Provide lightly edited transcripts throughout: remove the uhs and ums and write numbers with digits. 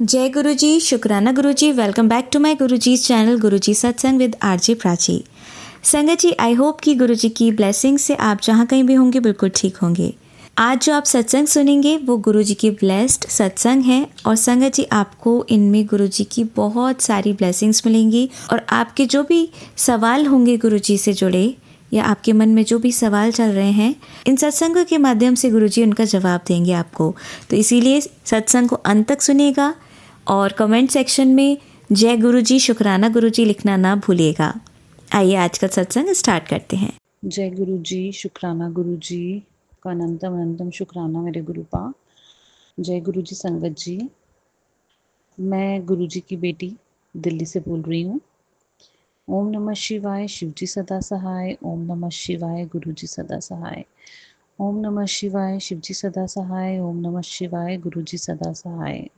जय गुरु जी, शुक्राना गुरु जी। Welcome back to my Guru ji channel गुरु जी सत्संग विद आरजे प्राची। संगत जी, आई होप कि गुरु जी की ब्लेसिंग से आप जहाँ कहीं भी होंगे बिल्कुल ठीक होंगे। आज जो आप सत्संग सुनेंगे वो गुरु जी की ब्लेस्ड सत्संग है और संगत जी आपको इनमें गुरु जी की बहुत सारी ब्लेसिंग्स मिलेंगी और आपके जो भी सवाल होंगे गुरु जी से जुड़े या आपके मन में जो भी सवाल चल रहे हैं, इन सत्संगों के माध्यम से गुरुजी उनका जवाब देंगे आपको। तो इसीलिए सत्संग को अंत तक सुनिएगा और कमेंट सेक्शन में जय गुरुजी, शुक्राना गुरुजी लिखना ना भूलिएगा। आइए आज का सत्संग स्टार्ट करते हैं। जय गुरु जी, शुक्राना गुरु जी का अनंतम अनंतम शुक्राना मेरे गुरुपा। जय गुरु जी संगत जी। मैं गुरु जी की बेटी दिल्ली से बोल रही हूँ। ओम नमः शिवाय, शिव जी सदा सहाय। ओम नमः शिवाय, गुरु जी सदा सहाय। ओम नमः शिवाय, शिव जी सदा सहाय। ओम नमः शिवाय, गुरु जी सदा सहाय।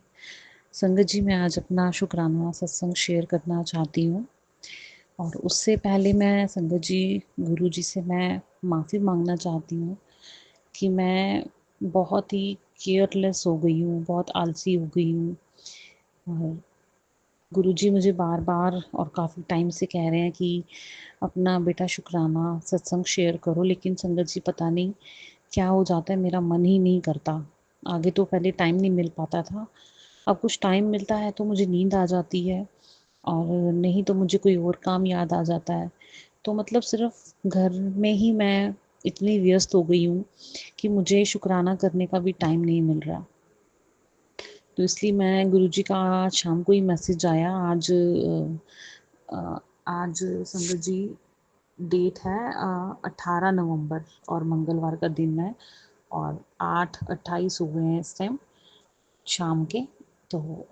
संगत जी, मैं आज अपना शुक्राना सत्संग शेयर करना चाहती हूँ और उससे पहले मैं संगत जी गुरु जी से मैं माफ़ी मांगना चाहती हूँ कि मैं बहुत ही केयरलेस हो गई हूँ, बहुत आलसी हो गई हूँ। और गुरुजी मुझे बार बार और काफ़ी टाइम से कह रहे हैं कि अपना बेटा शुक्राना सत्संग शेयर करो, लेकिन संगत जी पता नहीं क्या हो जाता है, मेरा मन ही नहीं करता। आगे तो पहले टाइम नहीं मिल पाता था, अब कुछ टाइम मिलता है तो मुझे नींद आ जाती है और नहीं तो मुझे कोई और काम याद आ जाता है। तो मतलब सिर्फ घर में ही मैं इतनी व्यस्त हो गई हूँ कि मुझे शुक्राना करने का भी टाइम नहीं मिल रहा। तो इसलिए मैं गुरुजी का आज शाम को ही मैसेज आया। आज संगत जी डेट है 18 नवंबर और मंगलवार का दिन है और 8:28 हो गए हैं इस टाइम शाम के। तो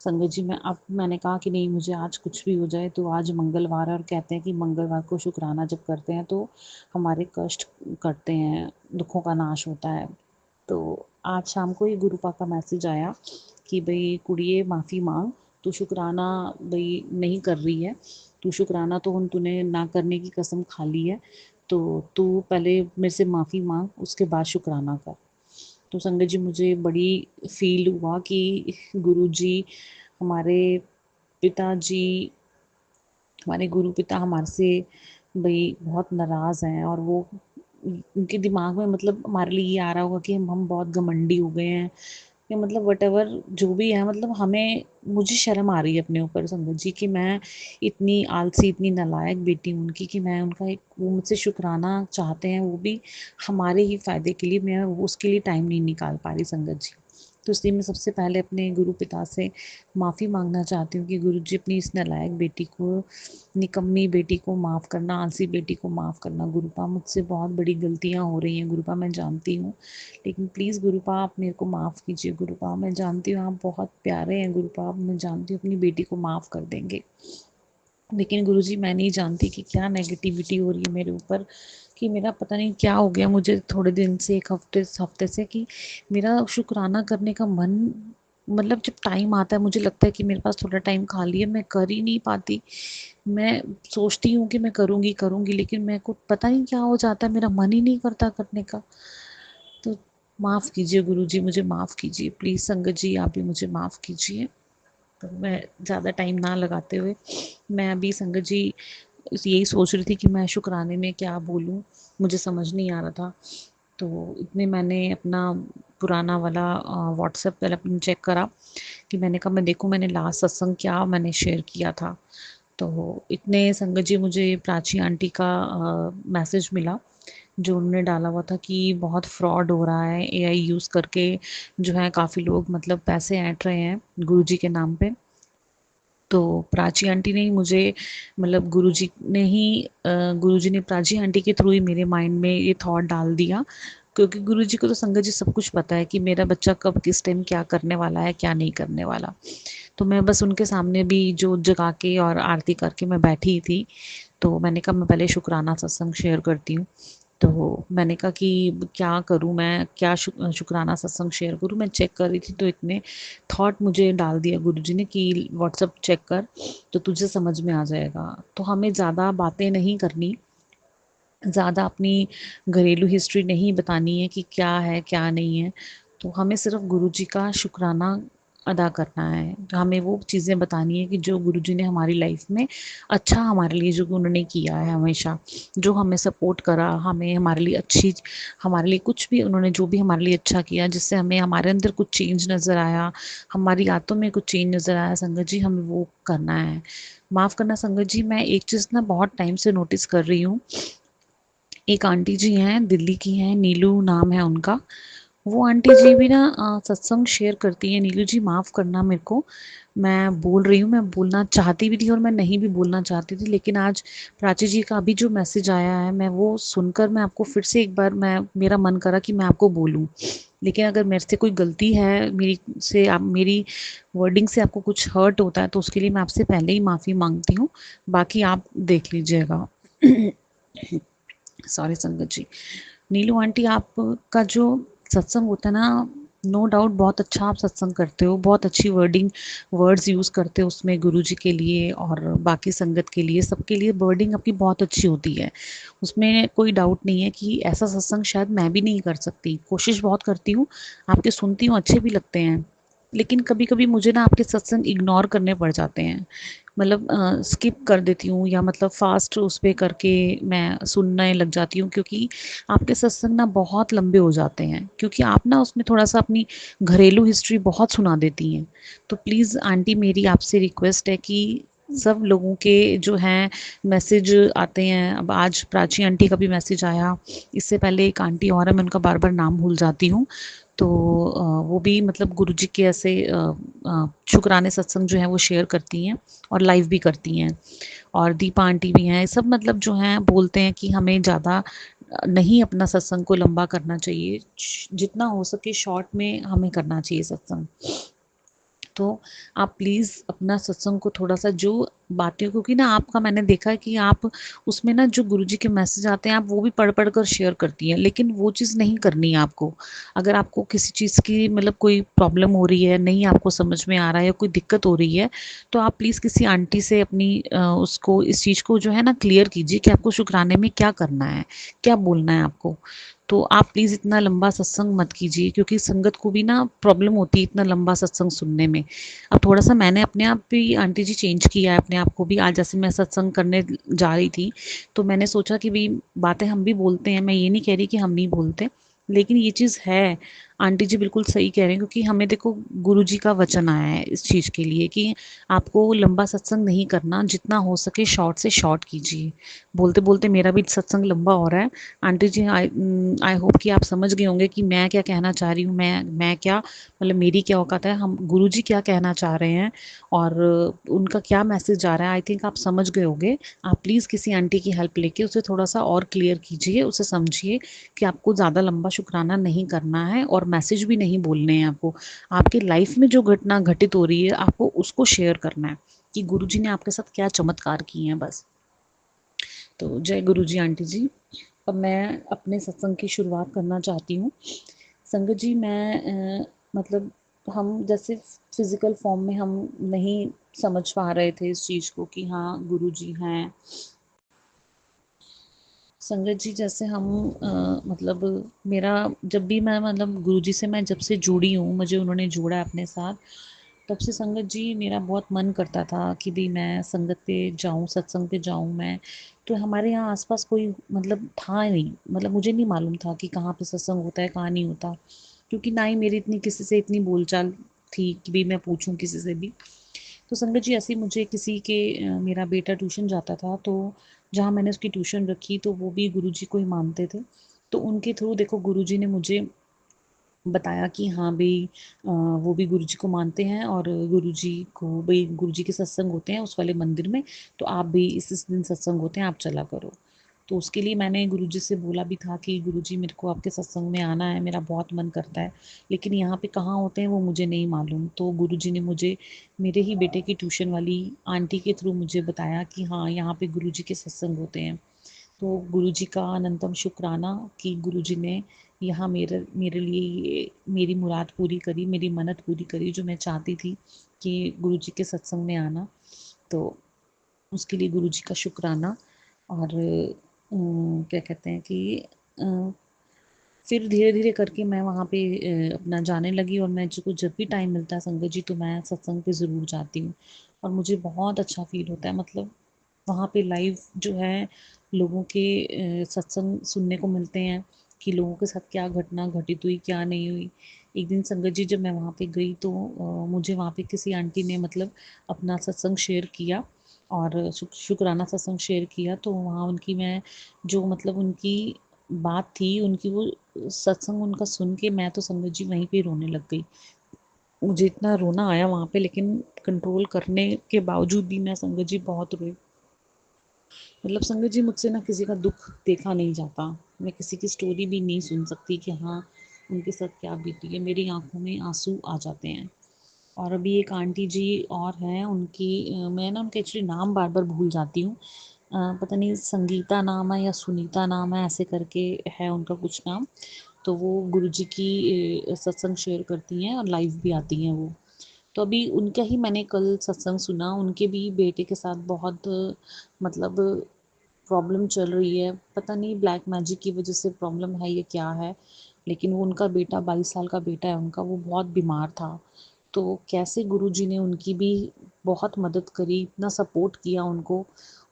संगत जी मैंने कहा कि नहीं, मुझे आज कुछ भी हो जाए तो आज मंगलवार है और कहते हैं कि मंगलवार को शुक्राना जब करते हैं तो हमारे कष्ट कटते हैं, दुखों का नाश होता है। तो आज शाम को ही गुरुपा का मैसेज आया कि भाई कुड़िए माफ़ी मांग, तू शुक्राना भाई नहीं कर रही है, तू शुक्राना तो हम तूने ना करने की कसम खा ली है, तो तू पहले मेरे से माफ़ी मांग उसके बाद शुक्राना कर। तो संगत जी मुझे बड़ी फील हुआ कि गुरुजी हमारे पिताजी, हमारे गुरु पिता हमारे से भाई बहुत नाराज़ हैं और वो उनके दिमाग में मतलब हमारे लिए ये आ रहा होगा कि हम बहुत घमंडी हो गए हैं या मतलब व्हाटएवर जो भी है। मतलब हमें मुझे शर्म आ रही है अपने ऊपर संगत जी कि मैं इतनी आलसी, इतनी नालायक बेटी हूँ उनकी कि मैं उनका एक, वो मुझसे शुक्राना चाहते हैं वो भी हमारे ही फ़ायदे के लिए, मैं वो उसके लिए टाइम नहीं निकाल पा रही संगत जी। तो इसलिए मैं सबसे पहले अपने गुरु पिता से माफ़ी मांगना चाहती हूँ कि गुरु जी अपनी इस नालायक बेटी को, निकम्मी बेटी को माफ़ करना, आलसी बेटी को माफ़ करना। गुरुपा मुझसे बहुत बड़ी गलतियाँ हो रही हैं गुरुपा, मैं जानती हूँ, लेकिन प्लीज़ गुरुपा आप मेरे को माफ़ कीजिए। गुरुपा मैं जानती हूँ आप बहुत प्यारे हैं गुरुपा, मैं जानती हूँ अपनी बेटी को माफ़ कर देंगे, लेकिन गुरुजी मैं नहीं जानती कि क्या नेगेटिविटी हो रही है मेरे ऊपर, कि मेरा पता नहीं क्या हो गया मुझे थोड़े दिन से, एक हफ्ते से कि मेरा शुक्राना करने का मन, मतलब जब टाइम आता है मुझे लगता है कि मेरे पास थोड़ा टाइम खाली है, मैं कर ही नहीं पाती। मैं सोचती हूँ कि मैं करूँगी करूँगी, लेकिन मेरे को पता नहीं क्या हो जाता है, मेरा मन ही नहीं करता करने का। तो माफ़ कीजिए गुरुजी, मुझे माफ़ कीजिए प्लीज़। संगत जी आप भी मुझे माफ़ कीजिए। तो मैं ज़्यादा टाइम ना लगाते हुए, मैं अभी संगत जी यही सोच रही थी कि मैं शुक्राने में क्या बोलूँ, मुझे समझ नहीं आ रहा था। तो इतने मैंने अपना पुराना वाला व्हाट्सएप पहले अपने चेक करा कि मैंने कहा मैं देखूँ मैंने लास्ट सत्संग क्या मैंने शेयर किया था। तो इतने संगत जी मुझे प्राची आंटी का मैसेज मिला जो उन्होंने डाला हुआ था कि बहुत फ्रॉड हो रहा है, एआई यूज़ करके जो है काफ़ी लोग मतलब पैसे ऐंठ रहे हैं गुरुजी के नाम पे। तो प्राची आंटी ने ही मुझे, मतलब गुरुजी ने प्राची आंटी के थ्रू ही मेरे माइंड में ये थॉट डाल दिया, क्योंकि गुरुजी को तो संगत जी सब कुछ पता है कि मेरा बच्चा कब किस टाइम क्या करने वाला है क्या नहीं करने वाला। तो मैं बस उनके सामने भी जोत जगा के और आरती करके मैं बैठी थी। तो मैंने कहा मैं पहले शुक्राना सत्संग शेयर करती हूँ। तो मैंने कहा कि क्या करूँ मैं, क्या शुक्राना सत्संग शेयर करूँ। मैं चेक कर रही थी तो इतने थॉट मुझे डाल दिया गुरुजी ने कि व्हाट्सअप चेक कर तो तुझे समझ में आ जाएगा। तो हमें ज़्यादा बातें नहीं करनी, ज़्यादा अपनी घरेलू हिस्ट्री नहीं बतानी है कि क्या है क्या नहीं है। तो हमें सिर्फ गुरुजी का शुक्राना अदा करना है, हमें वो चीज़ें बतानी है कि जो गुरुजी ने हमारी लाइफ में अच्छा हमारे लिए जो उन्होंने किया है हमेशा, जो हमें सपोर्ट करा, हमें हमारे लिए अच्छी हमारे लिए कुछ भी उन्होंने जो भी हमारे लिए अच्छा किया, जिससे हमें हमारे अंदर कुछ चेंज नज़र आया, हमारी आदतों में कुछ चेंज नज़र आया संगत जी, हमें वो करना है। माफ़ करना संगत जी, मैं एक चीज़ ना बहुत टाइम से नोटिस कर रही हूँ। एक आंटी जी हैं, दिल्ली की हैं, नीलू नाम है उनका। वो आंटी जी भी ना सत्संग शेयर करती हैं। नीलू जी माफ़ करना मेरे को, मैं बोल रही हूँ, मैं बोलना चाहती भी थी और मैं नहीं भी बोलना चाहती थी, लेकिन आज प्राची जी का अभी जो मैसेज आया है, मैं वो सुनकर मैं आपको फिर से एक बार मैं मेरा मन करा कि मैं आपको बोलूँ। लेकिन अगर मेरे से कोई गलती है, मेरी से आप मेरी वर्डिंग से आपको कुछ हर्ट होता है, तो उसके लिए मैं आपसे पहले ही माफ़ी माँगती हूँ। बाकी आप देख लीजिएगा। सॉरी संगत जी। नीलू आंटी, आपका जो सत्संग होता है ना, नो डाउट बहुत अच्छा आप सत्संग करते हो, बहुत अच्छी वर्ड्स यूज़ करते हो उसमें गुरुजी के लिए और बाकी संगत के लिए, सबके लिए वर्डिंग आपकी बहुत अच्छी होती है। उसमें कोई डाउट नहीं है कि ऐसा सत्संग शायद मैं भी नहीं कर सकती, कोशिश बहुत करती हूँ, आपके सुनती हूँ, अच्छे भी लगते हैं। लेकिन कभी-कभी मुझे ना आपके सत्संग इग्नोर करने पड़ जाते हैं। मतलब स्किप कर देती हूँ या मतलब फ़ास्ट उस पे करके मैं सुनने लग जाती हूँ, क्योंकि आपके सत्संग ना बहुत लंबे हो जाते हैं, क्योंकि आप ना उसमें थोड़ा-सा अपनी घरेलू हिस्ट्री बहुत सुना देती हैं। तो प्लीज़ आंटी, मेरी आपसे रिक्वेस्ट है कि सब लोगों के जो हैं मैसेज आते हैं, अब आज प्राची आंटी का भी मैसेज आया, इससे पहले एक आंटी और है, मैं उनका बार-बार नाम भूल जाती हूँ। तो वो भी मतलब गुरुजी के ऐसे शुक्राने सत्संग जो हैं वो शेयर करती हैं और लाइव भी करती हैं। और दीपा आंटी भी हैं, सब मतलब जो हैं बोलते हैं कि हमें ज़्यादा नहीं अपना सत्संग को लंबा करना चाहिए, जितना हो सके शॉर्ट में हमें करना चाहिए सत्संग। तो आप प्लीज़ अपना सत्संग को थोड़ा-सा जो बातें, क्योंकि ना आपका मैंने देखा है कि आप उसमें ना जो गुरुजी के मैसेज आते हैं, आप वो भी पढ़-पढ़ कर शेयर करती हैं, लेकिन वो चीज़ नहीं करनी है आपको। अगर आपको किसी चीज़ की मतलब कोई प्रॉब्लम हो रही है, नहीं आपको समझ में आ रहा है या कोई दिक्कत हो रही है, तो आप प्लीज़ किसी आंटी से अपनी उसको इस चीज़ को जो है ना क्लियर कीजिए कि आपको शुक्राने में क्या करना है, क्या बोलना है आपको। तो आप प्लीज़ इतना लंबा सत्संग मत कीजिए, क्योंकि संगत को भी ना प्रॉब्लम होती है इतना लंबा सत्संग सुनने में। अब थोड़ा-सा मैंने अपने आप भी आंटी जी चेंज किया है अपने आप को भी। आज जैसे मैं सत्संग करने जा रही थी, तो मैंने सोचा कि भई बातें हम भी बोलते हैं, मैं ये नहीं कह रही कि हम नहीं बोलते, लेकिन ये चीज़ है, आंटी जी बिल्कुल सही कह रहे हैं, क्योंकि हमें देखो गुरुजी का वचन आया है इस चीज़ के लिए कि आपको लंबा सत्संग नहीं करना, जितना हो सके शॉर्ट से शॉर्ट कीजिए। बोलते-बोलते मेरा भी सत्संग लंबा हो रहा है। आंटी जी, आई होप कि आप समझ गए होंगे कि मैं क्या कहना चाह रही हूँ, मैं क्या मतलब मेरी क्या औकात है, हम गुरुजी क्या कहना चाह रहे हैं और उनका क्या मैसेज आ रहा है, आई थिंक आप समझ गए होंगे। आप प्लीज़ किसी आंटी की हेल्प लेके उसे थोड़ा-सा और क्लियर कीजिए, उसे समझिए कि आपको ज़्यादा लंबा शुक्राना नहीं करना है और मैसेज भी नहीं बोलने हैं आपको। आपकी लाइफ में जो घटना घटित हो रही है, आपको उसको शेयर करना है कि गुरुजी ने आपके साथ क्या चमत्कार किए हैं बस। तो जय गुरुजी आंटी जी। अब मैं अपने सत्संग की शुरुआत करना चाहती हूँ। संगत जी, मैं मतलब हम जैसे फिज़िकल फॉर्म में हम नहीं समझ पा रहे थे इस चीज़ को कि हाँ, गुरुजी हैं। संगत जी, जैसे हम मतलब मेरा जब भी मैं मतलब गुरुजी से मैं जब से जुड़ी हूँ, मुझे उन्होंने जोड़ा अपने साथ, तब से संगत जी मेरा बहुत मन करता था कि भई मैं संगत पे जाऊँ, सत्संग पे जाऊँ मैं। तो हमारे यहाँ आस-पास कोई मतलब था नहीं, मतलब मुझे नहीं मालूम था कि कहाँ पे सत्संग होता है, कहाँ नहीं होता। क्योंकि ना ही मेरी इतनी किसी से इतनी बोलचाल थी कि भई मैं पूछूँ किसी से भी। तो संगत जी, ऐसे ही मुझे किसी के मेरा बेटा ट्यूशन जाता था, तो जहाँ मैंने उसकी ट्यूशन रखी तो वो भी गुरुजी को ही मानते थे। तो उनके थ्रू देखो गुरुजी ने मुझे बताया कि हाँ भई वो भी गुरुजी को मानते हैं और गुरुजी को भई गुरुजी के सत्संग होते हैं उस वाले मंदिर में, तो आप भी इस दिन सत्संग होते हैं, आप चला करो। तो उसके लिए मैंने गुरुजी से बोला भी था कि गुरुजी, मेरे को आपके सत्संग में आना है, मेरा बहुत मन करता है, लेकिन यहाँ पे कहाँ होते हैं वो मुझे नहीं मालूम। तो गुरुजी ने मुझे मेरे ही बेटे की ट्यूशन वाली आंटी के थ्रू मुझे बताया कि हाँ, यहाँ पे गुरुजी के सत्संग होते हैं। तो गुरुजी का अनंतम शुक्राना कि गुरुजी ने यहाँ मेरे लिए ये मेरी मुराद पूरी करी, मेरी मन्नत पूरी करी जो मैं चाहती थी कि गुरुजी के सत्संग में आना। तो उसके लिए गुरुजी का शुक्राना। और क्या कहते हैं कि फिर धीरे धीरे करके मैं वहाँ पे अपना जाने लगी, और मैं को जब भी टाइम मिलता है संगत जी तो मैं सत्संग पे ज़रूर जाती हूँ, और मुझे बहुत अच्छा फील होता है। मतलब वहाँ पे लाइव जो है लोगों के सत्संग सुनने को मिलते हैं कि लोगों के साथ क्या घटना घटित हुई, क्या नहीं हुई। एक दिन संगत जी जब मैं वहाँ पे गई तो मुझे वहाँ पे किसी आंटी ने मतलब अपना सत्संग शेयर किया, और शुक्राना सत्संग शेयर किया। तो वहाँ उनकी मैं जो मतलब उनकी बात थी, उनकी वो सत्संग उनका सुन के मैं तो संगत जी वहीं पे रोने लग गई। मुझे इतना रोना आया वहाँ पे, लेकिन कंट्रोल करने के बावजूद भी मैं संगत जी बहुत रोई। मतलब संगत जी मुझसे ना किसी का दुख देखा नहीं जाता, मैं किसी की स्टोरी भी नहीं सुन सकती कि हाँ उनके साथ क्या बीती है, मेरी आंखों में आंसू आ जाते हैं। और अभी एक आंटी जी और हैं, उनकी मैं ना उनके एक्चुअली नाम बार बार भूल जाती हूँ। पता नहीं संगीता नाम है या सुनीता नाम है, ऐसे करके है उनका कुछ नाम। तो वो गुरुजी की सत्संग शेयर करती हैं और लाइव भी आती हैं वो। तो अभी उनका ही मैंने कल सत्संग सुना, उनके भी बेटे के साथ बहुत मतलब प्रॉब्लम चल रही है, पता नहीं ब्लैक मैजिक की वजह से प्रॉब्लम है या क्या है। लेकिन वो उनका बेटा 22 साल का बेटा है उनका, वो बहुत बीमार था। तो कैसे गुरुजी ने उनकी भी बहुत मदद करी, इतना सपोर्ट किया उनको।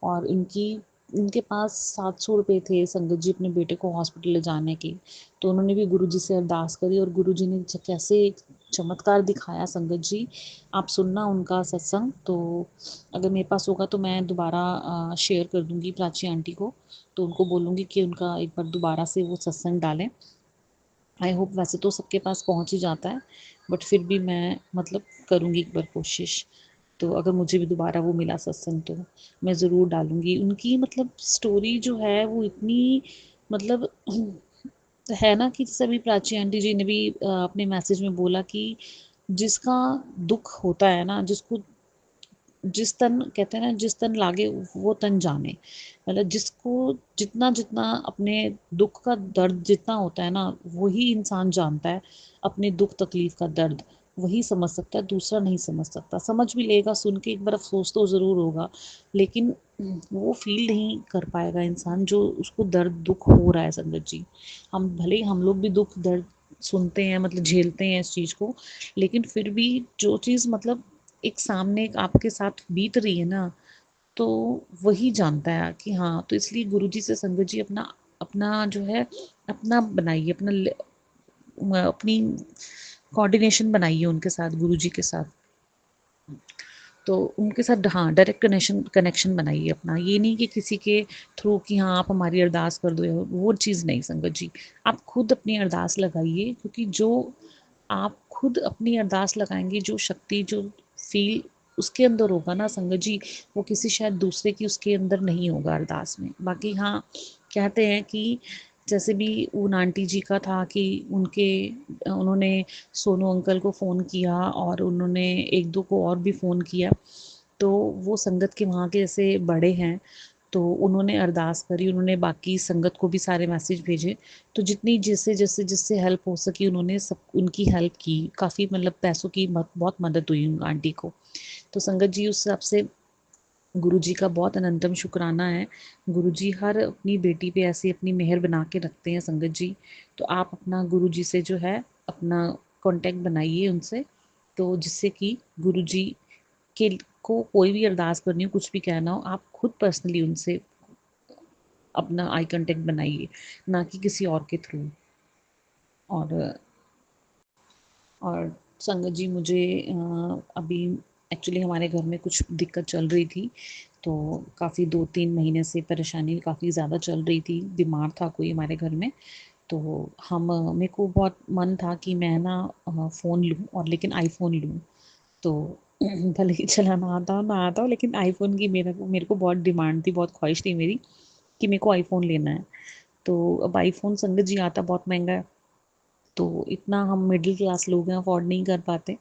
और इनकी इनके पास 700 रुपये थे संगत जी अपने बेटे को हॉस्पिटल ले जाने के। तो उन्होंने भी गुरुजी से अरदास करी, और गुरुजी ने कैसे एक चमत्कार दिखाया संगत जी। आप सुनना उनका सत्संग, तो अगर मेरे पास होगा तो मैं दोबारा शेयर कर दूंगी प्राची आंटी को। तो उनको बोलूँगी कि उनका एक बार दोबारा से वो सत्संग डालें। आई होप, वैसे तो सबके पास पहुंच ही जाता है, बट फिर भी मैं मतलब करूँगी एक बार कोशिश। तो अगर मुझे भी दोबारा वो मिला सत्संग तो मैं ज़रूर डालूँगी। उनकी मतलब स्टोरी जो है वो इतनी मतलब है ना, कि जैसे अभी प्राची आंटी जी ने भी अपने मैसेज में बोला कि जिसका दुख होता है ना, जिसको जिस तन कहते हैं ना, जिस तन लागे वो तन जाने। मतलब जिसको जितना जितना अपने दुख का दर्द जितना होता है ना, वही इंसान जानता है अपने दुख तकलीफ का दर्द। वही समझ सकता है, दूसरा नहीं समझ सकता। समझ भी लेगा, सुन के एक बार अफसोस तो ज़रूर होगा, लेकिन वो फील नहीं कर पाएगा इंसान जो उसको दर्द दुख हो रहा है संगत जी। हम भले ही हम लोग भी दुख दर्द सुनते हैं, मतलब झेलते हैं इस चीज़ को, लेकिन फिर भी जो चीज़ मतलब एक सामने एक आपके साथ बीत रही है ना, तो वही जानता है कि हाँ। तो इसलिए गुरुजी से संगत जी अपना अपना जो है अपना बनाइए, अपनी कोऑर्डिनेशन बनाइए उनके साथ, गुरुजी के साथ। तो उनके साथ हाँ डायरेक्ट कनेक्शन कनेक्शन बनाइए अपना। ये नहीं कि किसी के थ्रू कि हाँ आप हमारी अरदास कर दो, वो चीज़ नहीं संगत जी। आप खुद अपनी अरदास लगाइए, क्योंकि जो आप खुद अपनी अरदास लगाएंगे, जो शक्ति जो फील उसके अंदर होगा ना संगत जी, वो किसी शायद दूसरे की उसके अंदर नहीं होगा अरदास में। बाकी हाँ, कहते हैं कि जैसे भी उन आंटी जी का था कि उन्होंने सोनू अंकल को फ़ोन किया, और उन्होंने एक दो को और भी फ़ोन किया। तो वो संगत के वहाँ के जैसे बड़े हैं, तो उन्होंने अरदास करी, उन्होंने बाकी संगत को भी सारे मैसेज भेजे। तो जितनी जिससे जिससे जिससे हेल्प हो सकी उन्होंने सब उनकी हेल्प की। काफ़ी मतलब पैसों की बहुत मदद हुई उन आंटी को। तो संगत जी उस हिसाब से गुरु जी का बहुत अनंतम शुक्राना है। गुरु जी हर अपनी बेटी पे ऐसी अपनी मेहर बना के रखते हैं संगत जी। तो आप अपना गुरु जी से जो है अपना कांटेक्ट बनाइए उनसे, तो जिससे कि गुरु जी के को कोई भी अरदास करनी हो, कुछ भी कहना हो, आप खुद पर्सनली उनसे अपना आई कांटेक्ट बनाइए, ना कि किसी और के थ्रू। और संगत जी मुझे अभी एक्चुअली हमारे घर में कुछ दिक्कत चल रही थी, तो काफ़ी 2-3 महीने से परेशानी काफ़ी ज़्यादा चल रही थी। बीमार था कोई हमारे घर में, तो हम मेरे को बहुत मन था कि मैं ना फ़ोन लूँ, और लेकिन आईफ़ोन लूँ। तो भले ही चलाना आता हो ना आता हो, लेकिन आईफ़ोन की मेरे को बहुत डिमांड थी, बहुत ख्वाहिश थी मेरी कि मेरे को आईफ़ोन लेना है। तो अब आईफ़ोन संगत जी आता बहुत महँगा है, तो इतना हम मिडिल क्लास लोग हैं, अफोर्ड नहीं कर पाते।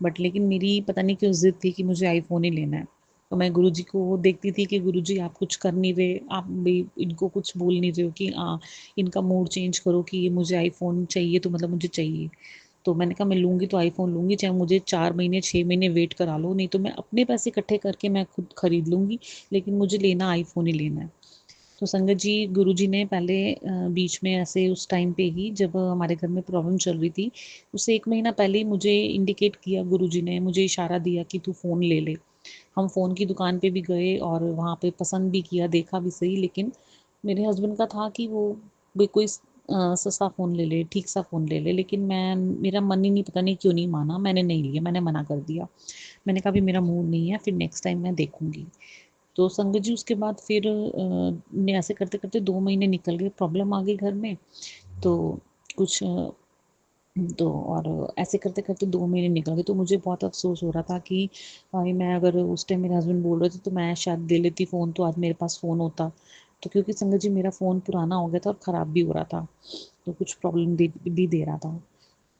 बट लेकिन मेरी पता नहीं क्यों ज़िद थी कि मुझे आईफ़ोन ही लेना है। तो मैं गुरुजी को देखती थी कि गुरुजी आप कुछ कर नहीं रहे, आप भी इनको कुछ बोल नहीं रहे हो कि इनका मूड चेंज करो कि ये मुझे आईफ़ोन चाहिए तो मतलब मुझे चाहिए। तो मैंने कहा मैं लूँगी तो आईफ़ोन लूँगी, चाहे मुझे 4 महीने 6 महीने वेट करा लो, नहीं तो मैं अपने पैसे इकट्ठे करके मैं खुद खरीद लूँगी, लेकिन मुझे लेना आईफ़ोन ही लेना है। तो संगत जी गुरुजी ने पहले बीच में ऐसे उस टाइम पे ही जब हमारे घर में प्रॉब्लम चल रही थी, उससे 1 महीना पहले ही मुझे इंडिकेट किया, गुरुजी ने मुझे इशारा दिया कि तू फ़ोन ले ले। हम फ़ोन की दुकान पे भी गए और वहाँ पे पसंद भी किया, देखा भी सही, लेकिन मेरे हस्बैंड का था कि वो भी कोई सस्ता फ़ोन ले ले, ठीक सा फ़ोन ले ले, लेकिन मेरा मन ही नहीं, पता नहीं क्यों नहीं माना, मैंने नहीं लिया, मैंने मना कर दिया। मैंने कहा अभी मेरा मूड नहीं है, फिर नेक्स्ट टाइम मैं देखूँगी। तो संगत जी उसके बाद फिर ने ऐसे करते-करते 2 महीने निकल गए, प्रॉब्लम आ गई घर में, तो कुछ तो और ऐसे करते-करते 2 महीने निकल गए, तो मुझे बहुत अफ़सोस हो रहा था कि भाई मैं अगर उस टाइम मेरे हस्बैंड बोल रहे थे तो मैं शायद ले लेती फ़ोन, तो आज मेरे पास फ़ोन होता। तो क्योंकि संगत जी मेरा फ़ोन पुराना हो गया था और ख़राब भी हो रहा था, तो कुछ प्रॉब्लम दे रहा था।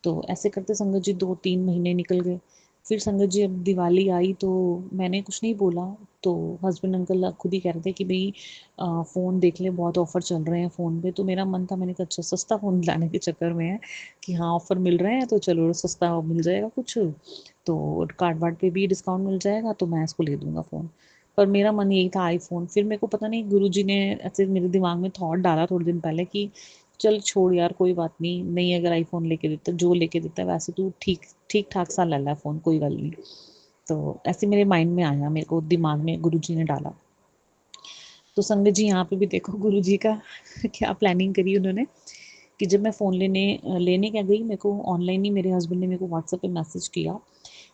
तो ऐसे करते संगत जी 2-3 महीने निकल गए। फिर संगत जी अब दिवाली आई तो मैंने कुछ नहीं बोला, तो हस्बैंड अंकल खुद ही कह रहे थे कि भई फ़ोन देख ले, बहुत ऑफ़र चल रहे हैं फ़ोन पे। तो मेरा मन था, मैंने कहा अच्छा सस्ता फ़ोन लाने के चक्कर में है कि हाँ, ऑफ़र मिल रहे हैं तो चलो सस्ता मिल जाएगा कुछ, तो कार्ड-वार्ड पे भी डिस्काउंट मिल जाएगा तो मैं इसको ले लूँगा फ़ोन। पर मेरा मन यही था आईफ़ोन। फिर मेरे को पता नहीं गुरुजी ने ऐसे मेरे दिमाग में थॉट डाला थोड़े दिन पहले कि चल छोड़ यार, कोई बात नहीं, नहीं अगर आईफ़ोन लेके देता, जो लेके देता है वैसे तू ठीक-ठाक सा ले ला फ़ोन, कोई गल नहीं। तो ऐसे मेरे माइंड में आया, मेरे को दिमाग में गुरुजी ने डाला। तो संगत जी यहाँ पे भी देखो गुरुजी का क्या प्लानिंग करी उन्होंने कि जब मैं फ़ोन लेने क्या गई, मेरे को ऑनलाइन ही मेरे हस्बैंड ने मेरे को व्हाट्सएप पे मैसेज किया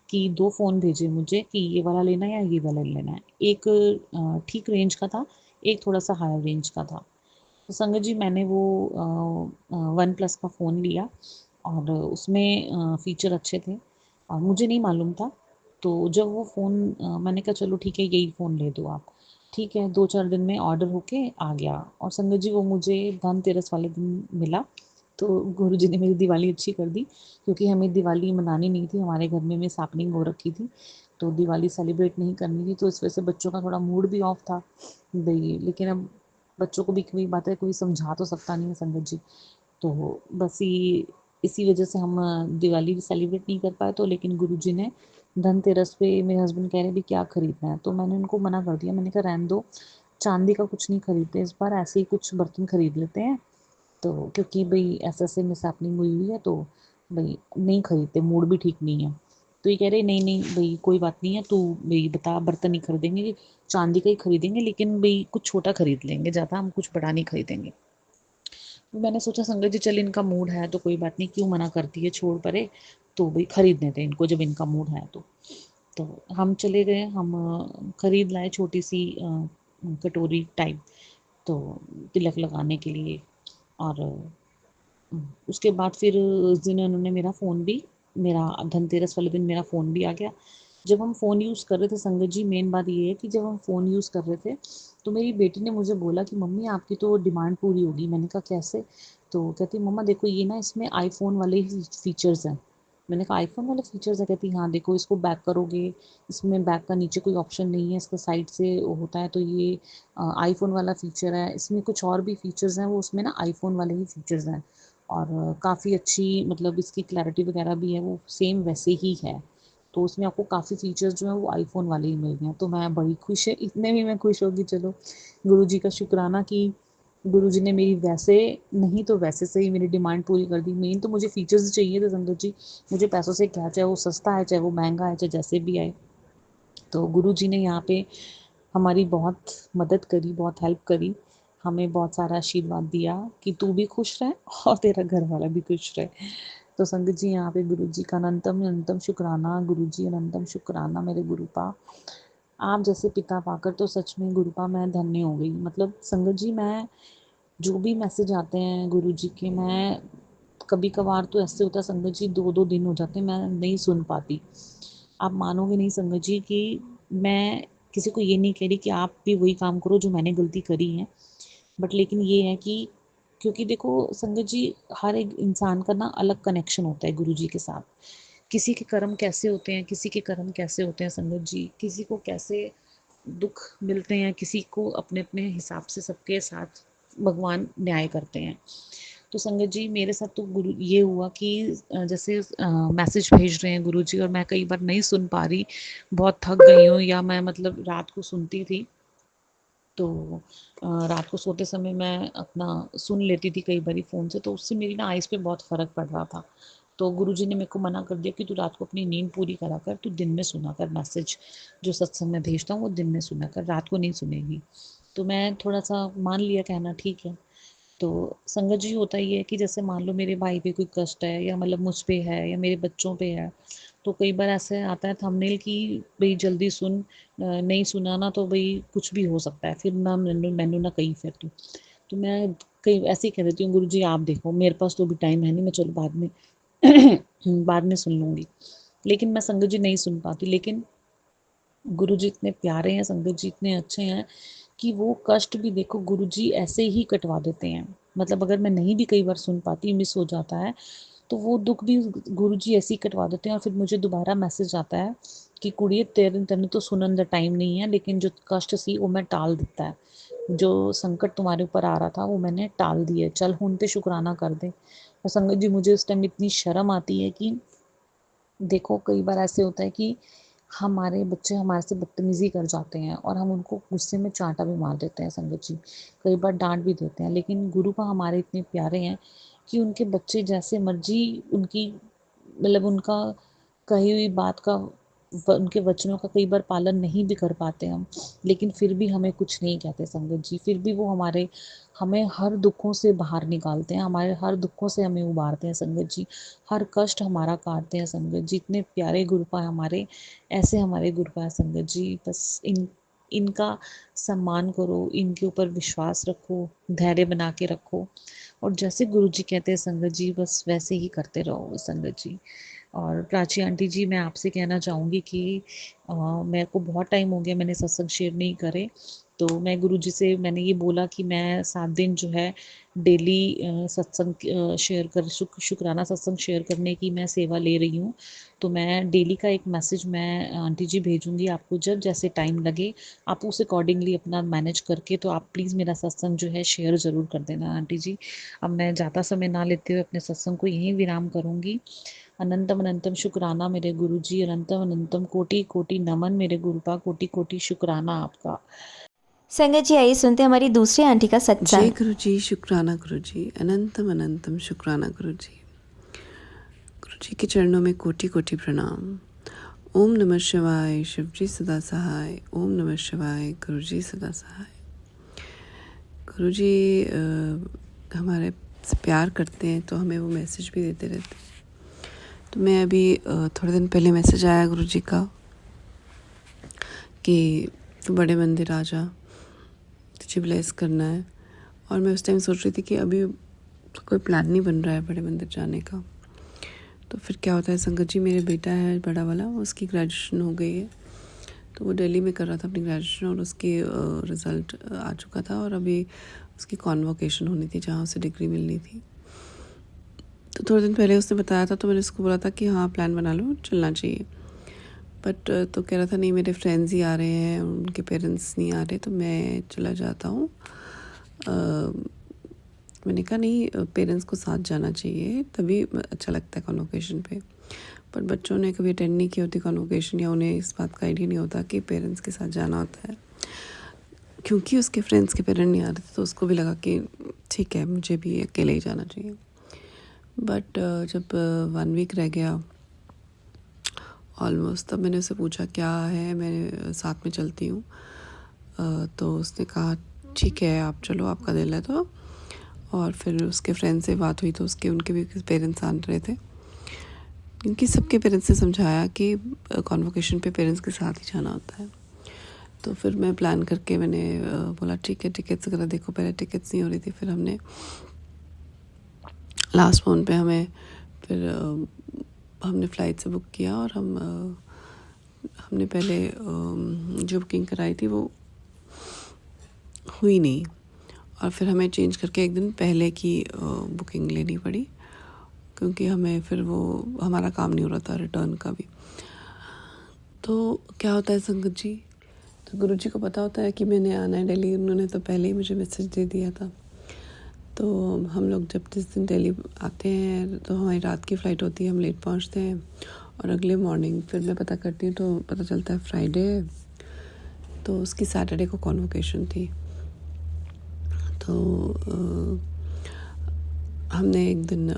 कि 2 फ़ोन भेजे मुझे कि ये वाला लेना है या ये वाला लेना है। एक ठीक रेंज का था, एक थोड़ा-सा हायर रेंज का था। तो संगत जी मैंने वो वन प्लस का फ़ोन लिया और उसमें फ़ीचर अच्छे थे और मुझे नहीं मालूम था। तो जब वो फ़ोन मैंने कहा चलो ठीक है यही फ़ोन ले दो आप। ठीक है, 2-4 दिन में ऑर्डर होके आ गया और संगत जी वो मुझे धनतेरस वाले दिन मिला। तो गुरुजी ने मेरी दिवाली अच्छी कर दी, क्योंकि हमें दिवाली मनानी नहीं थी, हमारे घर में मिसहैपनिंग हो रखी थी, तो दिवाली सेलिब्रेट नहीं करनी थी, तो इस वजह से बच्चों का थोड़ा मूड भी ऑफ था। भई लेकिन अब बच्चों को भी कई बातें कोई समझा तो सकता नहीं है संगत जी। तो बस ये इसी वजह से हम दिवाली भी सेलिब्रेट नहीं कर पाए, तो लेकिन गुरुजी ने धनतेरस पे मेरे हस्बैंड कह रहे भी क्या खरीदना है, तो मैंने उनको मना कर दिया, मैंने कहा रहने दो, चांदी का कुछ नहीं खरीदते इस बार, ऐसे ही कुछ बर्तन खरीद लेते हैं। तो क्योंकि भई ऐसे-ऐसे मिसहैपनिंग हुई हुई है, तो भई नहीं खरीदते, मूड भी ठीक नहीं है। तो ये कह रहे नहीं-नहीं भई कोई बात नहीं है, तू भई बता, बर्तन नहीं खरीदेंगे, चांदी का ही खरीदेंगे, लेकिन भई कुछ छोटा खरीद लेंगे, ज़्यादा हम कुछ बड़ा नहीं खरीदेंगे। मैंने सोचा संगत जी चल इनका मूड है तो कोई बात नहीं, क्यों मना करती है, छोड़ परे, तो भई खरीद देते हैं इनको जब इनका मूड है तो। तो हम चले गए, हम खरीद लाए छोटी-सी कटोरी टाइप, तो तिलक लगाने के लिए। और उसके बाद फिर उस दिन उन्होंने मेरा धनतेरस वाले दिन मेरा फ़ोन भी आ गया। जब हम फ़ोन यूज़ कर रहे थे संगत जी, मेन बात ये है कि जब हम फ़ोन यूज़ कर रहे थे, तो मेरी बेटी ने मुझे बोला कि मम्मी आपकी तो डिमांड पूरी होगी। मैंने कहा कैसे? तो कहती मम्मा देखो ये ना इसमें आईफ़ोन वाले ही फ़ीचर्स हैं। मैंने कहा आईफ़ोन वाले फ़ीचर्स हैं? कहती हाँ देखो इसको बैक करोगे, इसमें बैक का नीचे कोई ऑप्शन नहीं है, इसका साइड से होता है, तो ये आईफ़ोन वाला फ़ीचर है। इसमें कुछ और भी फ़ीचर्स हैं, वो उसमें ना आईफ़ोन वाले ही फ़ीचर्स हैं। और काफ़ी अच्छी मतलब इसकी क्लैरिटी वगैरह भी है, वो सेम वैसे ही है। तो उसमें आपको काफ़ी फ़ीचर्स जो हैं वो आईफ़ोन वाले ही मिल गए हैं। तो मैं बड़ी खुश है, इतने में मैं खुश हो गई, चलो गुरुजी का शुक्राना कि गुरुजी ने मेरी वैसे नहीं तो वैसे सही मेरी डिमांड पूरी कर दी। मेन तो मुझे फ़ीचर्स चाहिए थे संगत जी, मुझे पैसों से क्या, चाहे वो सस्ता है, चाहे वो महँगा है, चाहे जैसे भी आए। तो गुरुजी ने यहाँ पे हमारी बहुत मदद करी, बहुत हेल्प करी, हमें बहुत सारा आशीर्वाद दिया कि तू भी खुश रह और तेरा घर वाला भी खुश रहे। तो संगत जी यहाँ पे गुरुजी का अनंतम अनंतम शुक्राना, गुरुजी अनंतम शुक्राना मेरे गुरुपा। आप जैसे पिता पाकर तो सच में गुरुपा मैं धन्य हो गई। मतलब संगत जी मैं जो भी मैसेज आते हैं गुरुजी के, मैं कभी-कभार तो ऐसे होता है संगत जी 2-2 दिन हो जाते हैं मैं नहीं सुन पाती। आप मानोगे नहीं संगत जी कि मैं किसी को ये नहीं कह रही कि आप भी वही काम करो जो मैंने गलती करी है। बट लेकिन ये है कि क्योंकि देखो संगत जी हर एक इंसान का ना अलग कनेक्शन होता है गुरुजी के साथ। किसी के कर्म कैसे होते हैं, किसी के कर्म कैसे होते हैं संगत जी, किसी को कैसे दुःख मिलते हैं, किसी को अपने-अपने हिसाब से सबके साथ भगवान न्याय करते हैं। तो संगत जी मेरे साथ तो गुरु ये हुआ कि जैसे मैसेज भेज रहे हैं गुरुजी और मैं कई बार नहीं सुन पा रही, बहुत थक गई हूँ या मैं मतलब रात को सुनती थी, तो रात को सोते समय मैं अपना सुन लेती थी कई बारी फ़ोन से, तो उससे मेरी ना आइज़ पे बहुत फ़र्क पड़ रहा था। तो गुरुजी ने मेरे को मना कर दिया कि तू रात को अपनी नींद पूरी करा कर, तू दिन में सुना कर मैसेज, जो सत्संग में भेजता हूँ वो दिन में सुना कर, रात को नहीं सुनेगी। तो मैं थोड़ा-सा मान लिया कहना, ठीक है। तो संगत जी होता ये है कि जैसे मान लो मेरे भाई पे कोई कष्ट है, या मतलब मुझ पे है, या मेरे बच्चों पे है, तो कई बार ऐसे आता है थंबनेल कि भई जल्दी सुन, नहीं सुना ना तो भई कुछ भी हो सकता है, फिर ना मैनू मैनू ना कहीं फिर तू। तो मैं कई ऐसे ही कह देती हूँ, गुरुजी आप देखो, मेरे पास तो अभी टाइम है नहीं, मैं चलो बाद में बाद में सुन लूँगी। लेकिन मैं संगत जी नहीं सुन पाती। लेकिन गुरुजी इतने प्यारे हैं, संगत जी इतने अच्छे हैं कि वो कष्ट भी देखो गुरुजी ऐसे ही कटवा देते हैं। मतलब अगर मैं नहीं भी कई बार सुन पाती, मिस हो जाता है, तो वो दुःख भी गुरुजी ऐसे ही कटवा देते हैं, और फिर मुझे दोबारा मैसेज आता है कि कुड़िए तेनू तो सुनन दा टाइम नहीं है, लेकिन जो कष्ट सी वो मैं टाल दिता है। जो संकट तुम्हारे ऊपर आ रहा था वो मैंने टाल दिया, चल हुण ते शुकराना कर दे। और संगत जी मुझे उस टाइम इतनी शर्म आती है कि देखो कई बार ऐसे होता है कि हमारे बच्चे हमारे से बदतमीज़ी कर जाते हैं और हम उनको गुस्से में चाँटा भी मार देते हैं संगत जी। कई बार डाँट भी देते हैं, लेकिन गुरुपा हमारे इतने प्यारे हैं कि उनके बच्चे जैसे मर्ज़ी उनकी मतलब उनका कही हुई बात का उनके वचनों का कई बार पालन नहीं भी कर पाते हम, लेकिन फिर भी हमें कुछ नहीं कहते संगत जी। फिर भी वो हमें हर दुखों से बाहर निकालते हैं, हमारे हर दुखों से हमें उबारते हैं संगत जी। हर कष्ट हमारा काटते हैं संगत जी। इतने प्यारे गुरुपा हैं हमारे, ऐसे हमारे गुरुपा हैं संगत जी। बस इनका सम्मान करो, इनके ऊपर विश्वास रखो, धैर्य बना के रखो, और जैसे गुरुजी कहते हैं संगत जी बस वैसे ही करते रहो संगत जी। और प्राची आंटी जी, मैं आपसे कहना चाहूँगी कि मेरे को बहुत टाइम हो गया मैंने सत्संग शेयर नहीं करे, तो मैं गुरुजी से मैंने ये बोला कि मैं 7 दिन जो है डेली सत्संग शेयर कर शुक्राना सत्संग शेयर करने की मैं सेवा ले रही हूँ। तो मैं डेली का एक मैसेज मैं आंटी जी भेजूँगी आपको, जब जैसे टाइम लगे आप उस अकॉर्डिंगली अपना मैनेज करके, तो आप प्लीज़ मेरा सत्संग जो है शेयर ज़रूर कर देना आंटी जी। अब मैं ज़्यादा समय ना लेते हुए अपने सत्संग को यहीं विराम करूँगी। अनंतम अनंतम शुक्राना मेरे गुरुजी, अनंतम अनंतम कोटि कोटि नमन मेरे गुरुपा, कोटि कोटि शुक्राना आपका। संगत जी आइए सुनते हैं हमारी दूसरी आंटी का जय सत्संग। गुरु जी, शुक्राना गुरु जी, अनंतम अनंतम शुक्राना गुरु जी। गुरु जी के चरणों में कोटि कोटि प्रणाम। ओम नमः शिवाय, शिव जी सदा सहाय। ओम नमः शिवाय, गुरु जी सदा सहाय। गुरु जी हमारे से प्यार करते हैं तो हमें वो मैसेज भी देते रहते हैं। तो मैं अभी थोड़े दिन पहले मैसेज आया गुरु जी का कि तू बड़े मंदिर आ जा, तुझे ब्लेस करना है। और मैं उस टाइम सोच रही थी कि अभी कोई प्लान नहीं बन रहा है बड़े मंदिर जाने का। तो फिर क्या होता है संगत जी, मेरे बेटा है बड़ा वाला, उसकी ग्रेजुएशन हो गई है, तो वो दिल्ली में कर रहा था अपनी ग्रेजुएशन, और उसकी रिज़ल्ट आ चुका था, और अभी उसकी कॉन्वोकेशन होनी थी जहाँ उसे डिग्री मिलनी थी। तो थोड़े दिन पहले उसने बताया था, तो मैंने उसको बोला था कि हाँ प्लान बना लो, चलना चाहिए। बट तो कह रहा था नहीं मेरे फ्रेंड्स ही आ रहे हैं, उनके पेरेंट्स नहीं आ रहे, तो मैं चला जाता हूँ। मैंने कहा नहीं, पेरेंट्स को साथ जाना चाहिए, तभी अच्छा लगता है कॉन्वोकेशन पे। पर बच्चों ने कभी अटेंड नहीं की होती कॉन्वोकेशन, या उन्हें इस बात का आइडिया नहीं होता कि पेरेंट्स के साथ जाना होता है। क्योंकि उसके फ्रेंड्स के पेरेंट्स नहीं आ रहे थे, तो उसको भी लगा कि ठीक है मुझे भी अकेले ही जाना चाहिए। बट जब 1 वीक रह गया ऑलमोस्ट, तब मैंने उससे पूछा क्या है, मैं साथ में चलती हूँ। तो उसने कहा ठीक है आप चलो, आपका दिल है तो। और फिर उसके फ्रेंड से बात हुई तो उनके भी पेरेंट्स आ रहे थे, क्योंकि सबके पेरेंट्स ने समझाया कि कॉन्वोकेशन पे पेरेंट्स के साथ ही जाना होता है। तो फिर मैं प्लान करके मैंने बोला ठीक है टिकट्स वगैरह देखो। पहले टिकट्स नहीं हो रही थी, फिर हमने लास्ट फोन पे फिर हमने फ़्लाइट से बुक किया, और हमने पहले जो बुकिंग कराई थी वो हुई नहीं, और फिर हमें चेंज करके एक दिन पहले की बुकिंग लेनी पड़ी, क्योंकि हमें फिर वो हमारा काम नहीं हो रहा था रिटर्न का भी। तो क्या होता है संगत जी, तो गुरुजी को पता होता है कि मैंने आना है दिल्ली, उन्होंने तो पहले ही मुझे मैसेज दे दिया था। तो हम लोग जब जिस दिन दिल्ली आते हैं तो हमारी रात की फ़्लाइट होती है, हम लेट पहुंचते हैं, और अगले मॉर्निंग फिर मैं पता करती हूँ तो पता चलता है फ्राइडे है, तो उसकी सैटरडे को कॉन्वोकेशन थी। तो हमने एक दिन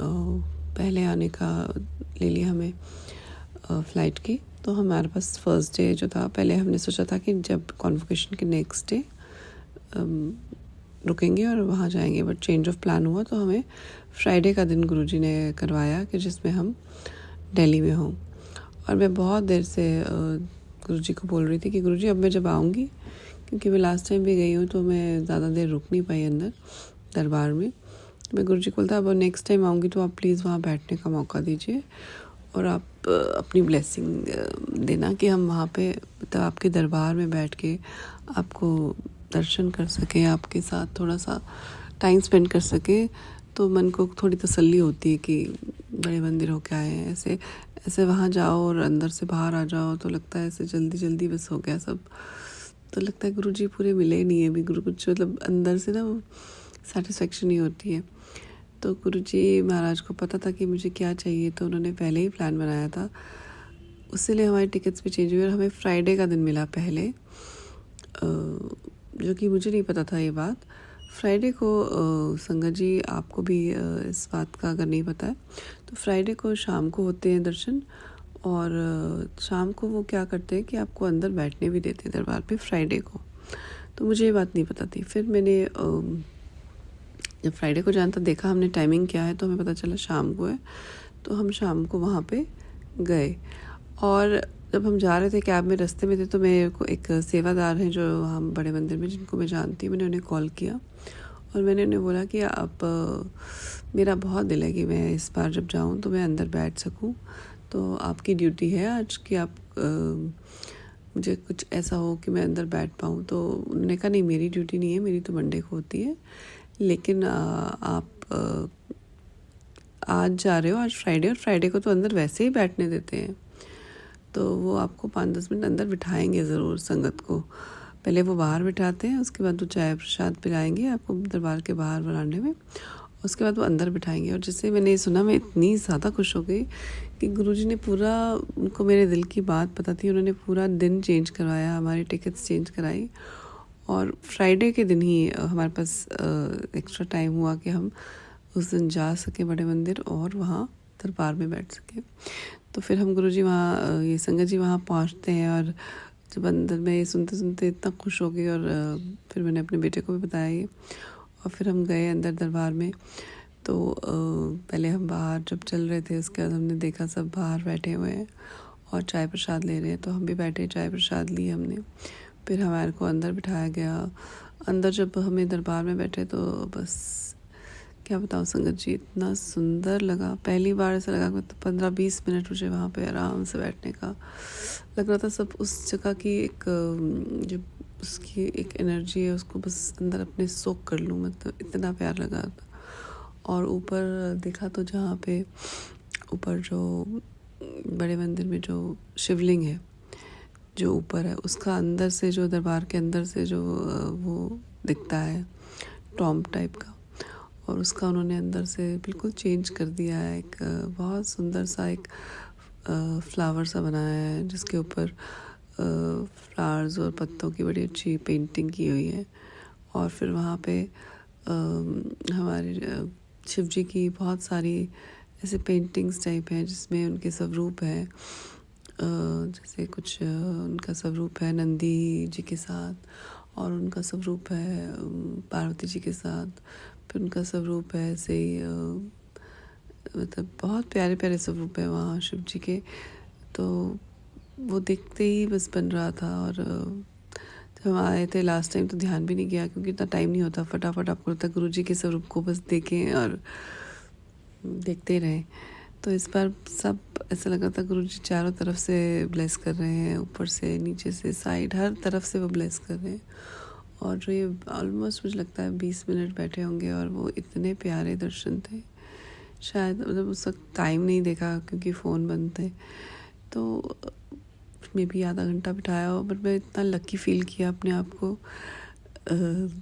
पहले आने का ले लिया हमें फ़्लाइट की। तो हमारे पास फर्स्ट डे जो था, पहले हमने सोचा था कि जब कॉन्वोकेशन के नेक्स्ट डे रुकेंगे और वहाँ जाएंगे, बट चेंज ऑफ प्लान हुआ तो हमें फ्राइडे का दिन गुरुजी ने करवाया कि जिसमें हम दिल्ली में हों। और मैं बहुत देर से गुरुजी को बोल रही थी कि गुरुजी अब मैं जब आऊँगी, क्योंकि मैं लास्ट टाइम भी गई हूँ तो मैं ज़्यादा देर रुक नहीं पाई अंदर दरबार में। मैं गुरुजी को बोलता अब नेक्स्ट टाइम आऊँगी तो आप प्लीज़ वहाँ बैठने का मौका दीजिए और आप अपनी ब्लेसिंग देना कि हम वहाँ पे मतलब आपके दरबार में बैठ के आपको दर्शन कर सकें, आपके साथ थोड़ा सा टाइम स्पेंड कर सकें, तो मन को थोड़ी तसल्ली होती है कि बड़े मंदिर होके आए हैं। ऐसे ऐसे वहाँ जाओ और अंदर से बाहर आ जाओ तो लगता है ऐसे जल्दी जल्दी बस हो गया सब। तो लगता है गुरुजी पूरे मिले नहीं है अभी, गुरु कुछ मतलब अंदर से ना वो सेटिस्फेक्शन नहीं होती है। तो गुरुजी महाराज को पता था कि मुझे क्या चाहिए, तो उन्होंने पहले ही प्लान बनाया था। उससे लिए हमारी टिकट्स भी चेंज हुई और हमें फ्राइडे का दिन मिला पहले, जो कि मुझे नहीं पता था ये बात। फ्राइडे को संगत जी आपको भी इस बात का अगर नहीं पता है तो फ्राइडे को शाम को होते हैं दर्शन, और शाम को वो क्या करते हैं कि आपको अंदर बैठने भी देते हैं दरबार पे फ्राइडे को। तो मुझे ये बात नहीं पता थी। फिर मैंने जब फ्राइडे को जाना था, देखा हमने टाइमिंग क्या है, तो हमें पता चला शाम को है। तो हम शाम को वहाँ पे गए और जब हम जा रहे थे कैब में, रास्ते में थे, तो मेरे को एक सेवादार हैं जो हम बड़े मंदिर में जिनको मैं जानती हूँ, मैंने उन्हें कॉल किया और मैंने उन्हें बोला कि आप मेरा बहुत दिल है कि मैं इस बार जब जाऊँ तो मैं अंदर बैठ सकूँ, तो आपकी ड्यूटी है आज कि आप मुझे कुछ ऐसा हो कि मैं अंदर बैठ पाऊँ। तो उन्होंने कहा नहीं, मेरी ड्यूटी नहीं है, मेरी तो मंडे को होती है, लेकिन आप आज जा रहे हो, आज फ्राइडे, और फ्राइडे को तो अंदर वैसे ही बैठने देते हैं, तो वो आपको 5-10 मिनट अंदर बिठाएंगे ज़रूर संगत को। पहले वो बाहर बिठाते हैं, उसके बाद वो चाय प्रसाद पिलाएंगे आपको दरबार के बाहर वरांडे में, उसके बाद वो अंदर बिठाएंगे। और जिससे मैंने सुना, मैं इतनी ज़्यादा खुश हो गई कि गुरुजी ने पूरा, उनको मेरे दिल की बात पता थी, उन्होंने पूरा दिन चेंज करवाया, हमारी टिकट्स चेंज कराई। और फ्राइडे के दिन ही हमारे पास एक्स्ट्रा टाइम हुआ कि हम उस दिन जा सके बड़े मंदिर और वहाँ दरबार में बैठ सके। तो फिर हम गुरुजी वहाँ, ये संगत जी वहाँ पहुँचते हैं, और जब अंदर में ये सुनते सुनते इतना खुश हो गई, और फिर मैंने अपने बेटे को भी बताया ये, और फिर हम गए अंदर दरबार में। तो पहले हम बाहर जब चल रहे थे, उसके बाद हमने देखा सब बाहर बैठे हुए हैं और चाय प्रसाद ले रहे हैं, तो हम भी बैठे, चाय प्रसाद ली हमने। फिर हमारे को अंदर बिठाया गया। अंदर जब हमें दरबार में बैठे तो बस क्या बताऊँ संगत जी, इतना सुंदर लगा। पहली बार ऐसा लगा कि 15-20 मिनट मुझे वहाँ पे आराम से बैठने का लग रहा था। सब उस जगह की एक जो उसकी एक एनर्जी है, उसको बस अंदर अपने सोख कर लूँ, मतलब इतना प्यार लगा था। और ऊपर देखा तो जहाँ पे ऊपर जो बड़े मंदिर में जो शिवलिंग है जो ऊपर है, उसका अंदर से जो दरबार के अंदर से जो वो दिखता है टॉम्ब टाइप का, और उसका उन्होंने अंदर से बिल्कुल चेंज कर दिया है। एक बहुत सुंदर सा एक फ्लावर सा बनाया है जिसके ऊपर फ्लावर्स और पत्तों की बड़ी अच्छी पेंटिंग की हुई है। और फिर वहाँ पे हमारे शिव जी की बहुत सारी ऐसे पेंटिंग्स टाइप हैं जिसमें उनके स्वरूप हैं, जैसे कुछ उनका स्वरूप है नंदी जी के साथ, और उनका स्वरूप है पार्वती जी के साथ, फिर उनका स्वरूप है ऐसे ही मतलब बहुत प्यारे प्यारे स्वरूप है वहाँ शिव जी के। तो वो देखते ही बस बन रहा था। और जब हम आए थे लास्ट टाइम तो ध्यान भी नहीं किया, क्योंकि इतना टाइम नहीं होता, फटाफट आपको लगता है गुरु जी के स्वरूप को बस देखें और देखते ही रहें। तो इस बार सब ऐसा लगा था गुरु जी चारों तरफ से ब्लेस कर रहे हैं, ऊपर से नीचे से साइड हर तरफ से वो ब्लेस कर रहे हैं। और जो ये ऑलमोस्ट मुझे लगता है 20 मिनट बैठे होंगे, और वो इतने प्यारे दर्शन थे। शायद मतलब उस वक्त टाइम नहीं देखा क्योंकि फ़ोन बंद थे, तो मे भी आधा घंटा बिठाया हो, बट मैं इतना लकी फ़ील किया अपने आप को,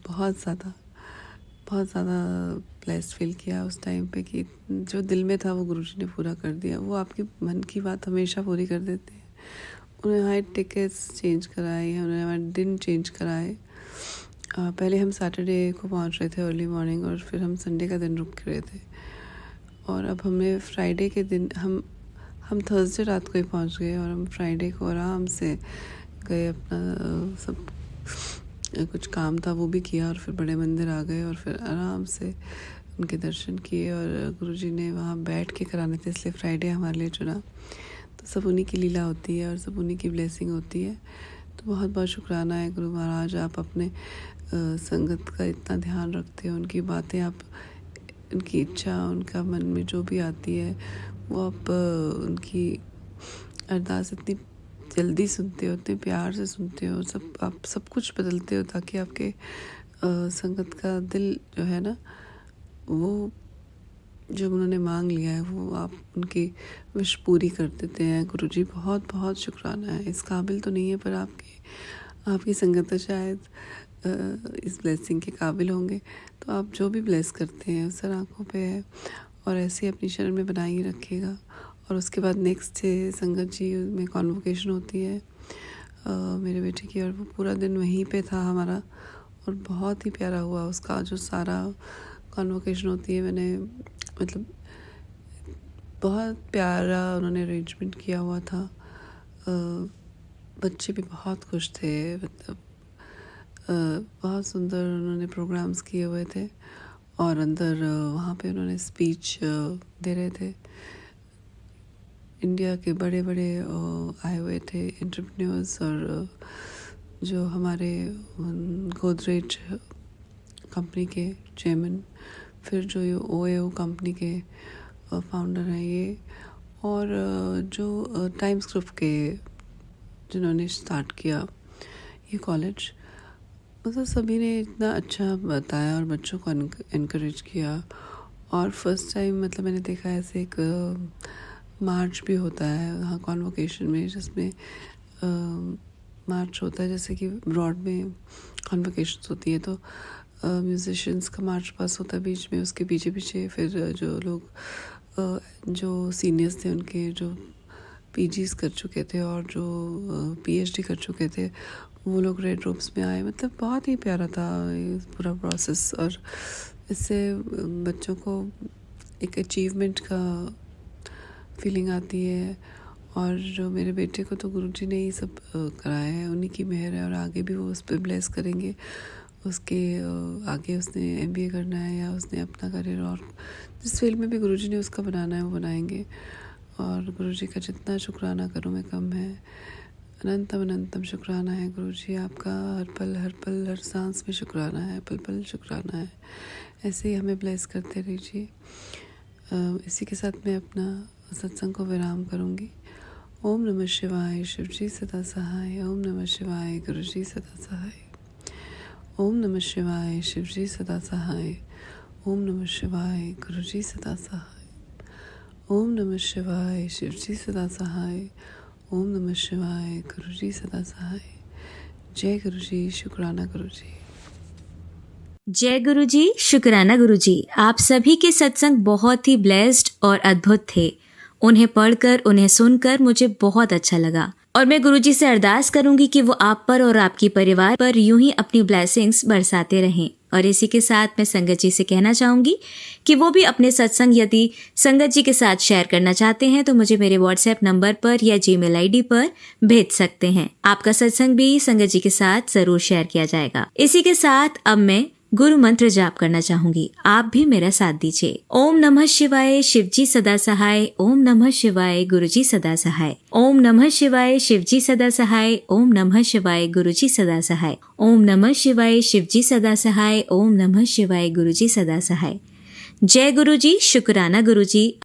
बहुत ज़्यादा ब्लेस्ड फील किया उस टाइम पे कि जो दिल में था वो गुरुजी ने पूरा कर दिया। वो आपकी मन की बात हमेशा पूरी कर देते हैं। उन्होंने हमारे टिकट्स चेंज कराए, उन्होंने हमारे दिन चेंज कराए, पहले हम सैटरडे को पहुंच रहे थे अर्ली मॉर्निंग, और फिर हम संडे का दिन रुक रहे थे, और अब हमें फ्राइडे के दिन हम थर्सडे रात को ही पहुंच गए, और हम फ्राइडे को आराम से गए, अपना सब कुछ काम था वो भी किया, और फिर बड़े मंदिर आ गए, और फिर आराम से उनके दर्शन किए। और गुरुजी ने वहाँ बैठ के कराने थे, इसलिए फ्राइडे हमारे लिए चुना। तो सब उन्हीं की लीला होती है और सब उन्हीं की ब्लेसिंग होती है। तो बहुत बहुत शुक्राना है गुरु महाराज, आप अपने संगत का इतना ध्यान रखते हो, उनकी बातें आप, उनकी इच्छा, उनका मन में जो भी आती है वो आप उनकी अरदास इतनी जल्दी सुनते हो, इतने प्यार से सुनते हो, आप सब कुछ बदलते हो, ताकि आपके संगत का दिल जो है ना, वो जो उन्होंने मांग लिया है वो आप उनकी विश पूरी कर देते हैं। गुरुजी बहुत बहुत शुक्राना है। इस काबिल तो नहीं है, पर आपकी संगत तो शायद इस ब्लेसिंग के काबिल होंगे। तो आप जो भी ब्लेस करते हैं सर आँखों पे है, और ऐसे ही अपनी शरण में बनाए ही रखिएगा। और उसके बाद नेक्स्ट डे संगत जी में कॉन्वोकेशन होती है मेरे बेटे की, और वो पूरा दिन वहीं पे था हमारा, और बहुत ही प्यारा हुआ उसका जो सारा कॉन्वोकेशन होती है। मैंने मतलब बहुत प्यारा उन्होंने अरेंजमेंट किया हुआ था। बच्चे भी बहुत खुश थे, मतलब बहुत सुंदर उन्होंने प्रोग्राम्स किए हुए थे, और अंदर वहाँ पे उन्होंने स्पीच दे रहे थे। इंडिया के बड़े बड़े आए हुए थे एंटरप्रेन्योर्स, और जो हमारे गोदरेज कंपनी के चेयरमैन, फिर जो ये OAO कंपनी के फाउंडर हैं ये, और जो टाइम्स ग्रुप के जिन्होंने स्टार्ट किया ये कॉलेज, मतलब सभी ने इतना अच्छा बताया और बच्चों को इनकरेज किया। और फर्स्ट टाइम मतलब मैंने देखा ऐसे एक मार्च भी होता है वहाँ कॉन्वोकेशन में, जिसमें मार्च होता है, जैसे कि ब्रॉड में कॉन्वोकेशन होती है, तो म्यूजिशियंस का मार्च पास होता है बीच में, उसके पीछे पीछे फिर जो लोग जो सीनियर्स थे उनके जो PGs कर चुके थे और जो PhD कर चुके थे, वो लोग रेड रोब्स में आए। मतलब बहुत ही प्यारा था ये पूरा प्रोसेस, और इससे बच्चों को एक अचीवमेंट का फीलिंग आती है। और जो मेरे बेटे को तो गुरुजी ने ही सब कराया है, उन्हीं की मेहर है, और आगे भी वो उस पर ब्लेस करेंगे। उसके आगे उसने MBA करना है या उसने अपना करियर और जिस फील्ड में भी गुरुजी ने उसका बनाना है वो बनाएंगे। और गुरुजी का जितना शुक्राना करूँ मैं कम है। अनंतम अनंतम शुक्राना है गुरुजी आपका, हर पल हर सांस में शुक्राना है, पल पल शुक्राना है। ऐसे ही हमें ब्लेस करते रहिए। इसी के साथ मैं अपना सत्संग को विराम करूँगी। ओम नमः शिवाय, शिवजी सदा सहाय। ओम नमः शिवाय, गुरुजी सदा सहाय। ओम नमः शिवाय, शिवजी सदा सहाय। ओम नमः शिवाय, गुरुजी सदा सहाय। ओम नमः शिवाय, शिवजी सदा सहाय। ओम नमः शिवाय, गुरुजी सदा सहाय। जय गुरुजी, शुक्राना गुरुजी। जय गुरुजी, शुक्राना गुरुजी। आप सभी के सत्संग बहुत ही ब्लेस्ड और अद्भुत थे। उन्हें पढ़कर, उन्हें सुनकर मुझे बहुत अच्छा लगा, और मैं गुरुजी से अरदास करूंगी कि वो आप पर और आपकी परिवार पर यूं ही अपनी ब्लेसिंग्स बरसाते रहें। और इसी के साथ मैं संगत जी से कहना चाहूंगी कि वो भी अपने सत्संग यदि संगत जी के साथ शेयर करना चाहते हैं तो मुझे मेरे WhatsApp नंबर पर या Gmail ID पर भेज सकते हैं। आपका सत्संग भी संगत जी के साथ जरूर शेयर किया जाएगा। इसी के साथ अब मैं गुरु मंत्र जाप करना चाहूंगी, आप भी मेरा साथ दीजिए। ओम नमः शिवाय, शिवजी सदा सहाय। ओम नमः शिवाय, गुरुजी सदा सहाय। ओम नमः शिवाय, शिवजी सदा सहाय। ओम नमः शिवाय, गुरुजी सदा सहाय। ओम नमः शिवाय, शिवजी सदा सहाय। ओम नमः शिवाय, गुरुजी सदा सहाय। जय गुरुजी, शुक्राना गुरुजी।